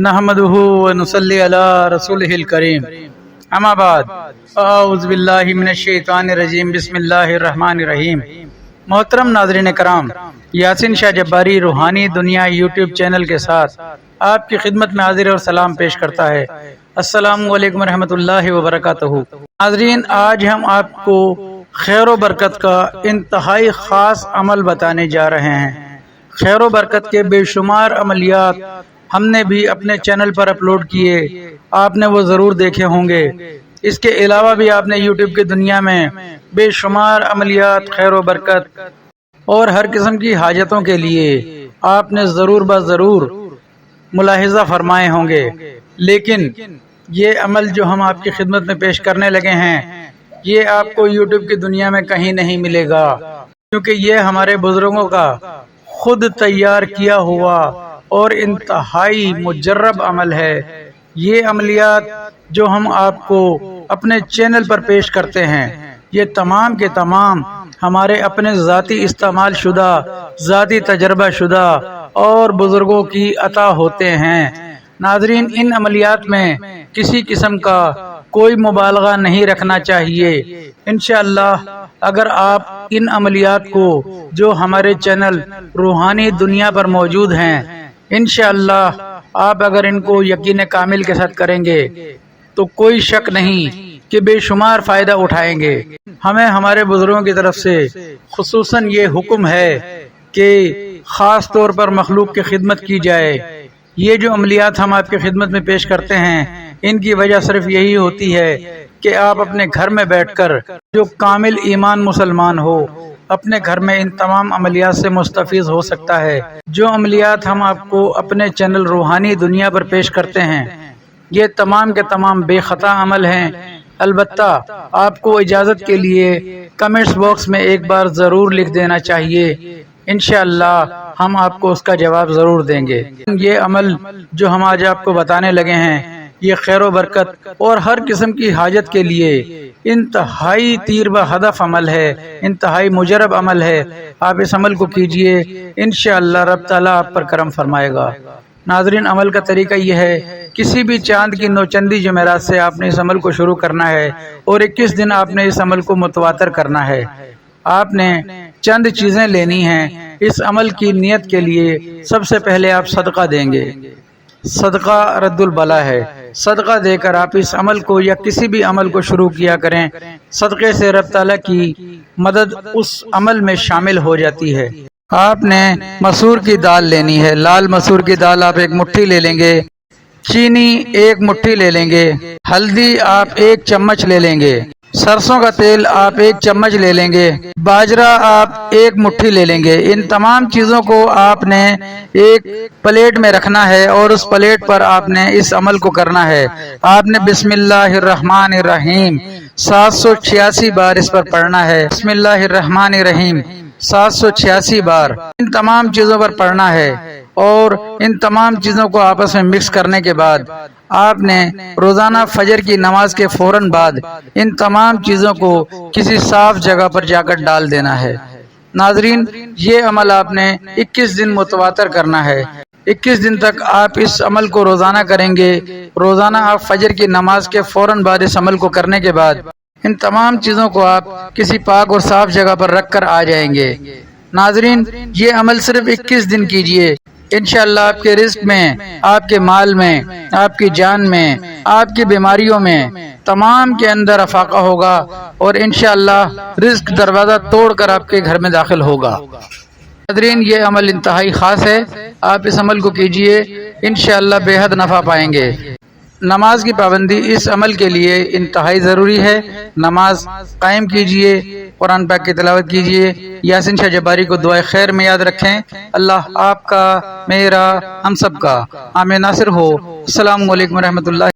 نحمدہ ونصلی علی رسولہ الکریم اما بعد اعوذ باللہ من الشیطان الرجیم بسم اللہ الرحمن الرحیم۔ محترم ناظرین کرام، یاسین شاہ جباری روحانی دنیا یوٹیوب چینل کے ساتھ آپ کی خدمت میں حاضر اور سلام پیش کرتا ہے۔ السلام علیکم ورحمۃ اللہ وبرکاتہ۔ ناظرین، آج ہم آپ کو خیر و برکت کا انتہائی خاص عمل بتانے جا رہے ہیں۔ خیر و برکت کے بے شمار عملیات ہم نے بھی اپنے چینل پر اپلوڈ کیے، آپ نے وہ ضرور دیکھے ہوں گے۔ اس کے علاوہ بھی آپ نے یوٹیوب کی دنیا میں بے شمار عملیات، خیر و برکت اور ہر قسم کی حاجتوں کے لیے آپ نے ضرور ضرور ملاحظہ فرمائے ہوں گے، لیکن یہ عمل جو ہم آپ کی خدمت میں پیش کرنے لگے ہیں، یہ آپ کو یوٹیوب کی دنیا میں کہیں نہیں ملے گا، کیونکہ یہ ہمارے بزرگوں کا خود تیار کیا ہوا اور انتہائی مجرب عمل ہے۔ یہ عملیات جو ہم آپ کو اپنے چینل پر پیش کرتے ہیں، یہ تمام کے تمام ہمارے اپنے ذاتی استعمال شدہ، ذاتی تجربہ شدہ اور بزرگوں کی عطا ہوتے ہیں۔ ناظرین، ان عملیات میں کسی قسم کا کوئی مبالغہ نہیں رکھنا چاہیے۔ انشاءاللہ اگر آپ ان عملیات کو جو ہمارے چینل روحانی دنیا پر موجود ہیں، انشاءاللہ آپ اگر ان کو یقین کامل کے ساتھ کریں گے تو کوئی شک نہیں کہ بے شمار فائدہ اٹھائیں گے۔ ہمیں ہمارے بزرگوں کی طرف سے خصوصاً یہ حکم ہے کہ خاص طور پر مخلوق کی خدمت کی جائے۔ یہ جو عملیات ہم آپ کی خدمت میں پیش کرتے ہیں، ان کی وجہ صرف یہی ہوتی ہے کہ آپ اپنے گھر میں بیٹھ کر، جو کامل ایمان مسلمان ہو، اپنے گھر میں ان تمام عملیات سے مستفیض ہو سکتا ہے۔ جو عملیات ہم آپ کو اپنے چینل روحانی دنیا پر پیش کرتے ہیں، یہ تمام کے تمام بے خطا عمل ہیں۔ البتہ آپ کو اجازت کے لیے کمنٹس باکس میں ایک بار ضرور لکھ دینا چاہیے، انشاءاللہ ہم آپ کو اس کا جواب ضرور دیں گے۔ یہ عمل جو ہم آج آپ کو بتانے لگے ہیں، یہ خیر و برکت اور ہر قسم کی حاجت کے لیے انتہائی تیر بہ ہدف عمل ہے، انتہائی مجرب عمل ہے۔ آپ اس عمل کو کیجئے، انشاءاللہ رب تعالیٰ آپ پر کرم فرمائے گا۔ ناظرین، عمل کا طریقہ یہ ہے، کسی بھی چاند کی نوچندی جمعرات سے آپ نے اس عمل کو شروع کرنا ہے اور 21 دن آپ نے اس عمل کو متواتر کرنا ہے۔ آپ نے چند چیزیں لینی ہیں اس عمل کی نیت کے لیے۔ سب سے پہلے آپ صدقہ دیں گے۔ صدقہ رد البلا ہے۔ صدقہ دے کر آپ اس عمل کو یا کسی بھی عمل کو شروع کیا کریں، صدقے سے رب تعالیٰ کی مدد اس عمل میں شامل ہو جاتی ہے۔ آپ نے مسور کی دال لینی ہے۔ لال مسور کی دال آپ 1 مٹھی لے لیں گے، چینی 1 مٹھی لے لیں گے، ہلدی آپ 1 چمچ لے لیں گے، سرسوں کا تیل آپ 1 چمچ لے لیں گے، باجرہ آپ 1 مٹھی لے لیں گے۔ ان تمام چیزوں کو آپ نے ایک پلیٹ میں رکھنا ہے اور اس پلیٹ پر آپ نے اس عمل کو کرنا ہے۔ آپ نے بسم اللہ الرحمن الرحیم 786 بار اس پر پڑھنا ہے۔ بسم اللہ الرحمن الرحیم 786 بار ان تمام چیزوں پر پڑھنا ہے، اور ان تمام چیزوں کو آپس میں مکس کرنے کے بعد آپ نے روزانہ فجر کی نماز کے فوراً بعد ان تمام چیزوں کو کسی صاف جگہ پر جا کر ڈال دینا ہے۔ ناظرین، یہ عمل آپ نے 21 دن متواتر کرنا ہے۔ 21 دن تک آپ اس عمل کو روزانہ کریں گے۔ روزانہ آپ فجر کی نماز کے فوراً بعد اس عمل کو کرنے کے بعد ان تمام چیزوں کو آپ کسی پاک اور صاف جگہ پر رکھ کر آ جائیں گے۔ ناظرین، یہ عمل صرف 21 دن کیجئے، انشاءاللہ آپ کے رزق میں، آپ کے مال میں، آپ کی جان میں، آپ کی بیماریوں میں، تمام کے اندر افاقہ ہوگا، اور انشاءاللہ رزق دروازہ توڑ کر آپ کے گھر میں داخل ہوگا۔ ناظرین، یہ عمل انتہائی خاص ہے، آپ اس عمل کو کیجئے، انشاءاللہ بے حد نفع پائیں گے۔ نماز کی پابندی اس عمل کے لیے انتہائی ضروری ہے۔ نماز قائم کیجئے، قرآن پاک کی تلاوت کیجئے۔ یاسین شاہ جباری کو دعائے خیر میں یاد رکھیں۔ اللہ آپ کا، میرا، ہم سب کا عام ناصر ہو۔ السلام علیکم ورحمۃ اللہ۔